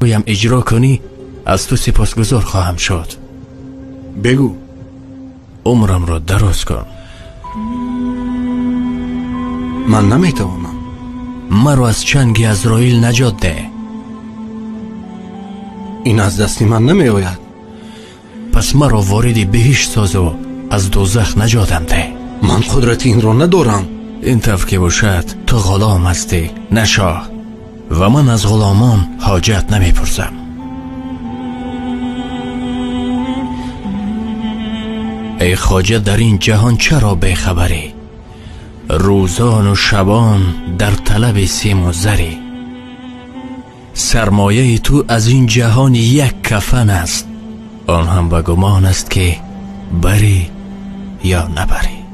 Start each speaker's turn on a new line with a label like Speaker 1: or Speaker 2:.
Speaker 1: بگویم اجرا کنی از تو سپاسگزار خواهم شد.
Speaker 2: بگو.
Speaker 1: عمرم را دراز کن.
Speaker 2: من نمیتوانم.
Speaker 1: مرا از چنگ عزرائیل نجات ده.
Speaker 2: این از دست من نمی آید.
Speaker 1: پس مرا وارد بهشت ساز و از دوزخ نجاتم ده.
Speaker 2: من قدرت این را ندارم.
Speaker 1: این طرف که باشد تو غلام هستی نه شاه، و من از غلامان حاجت نمی پرسم. ای خواجه در این جهان چرا بیخبری؟ روزان و شبان در طلب سیم و زری. سرمایه تو از این جهان یک کفن است، آن هم به گمان است که بری یا نبری.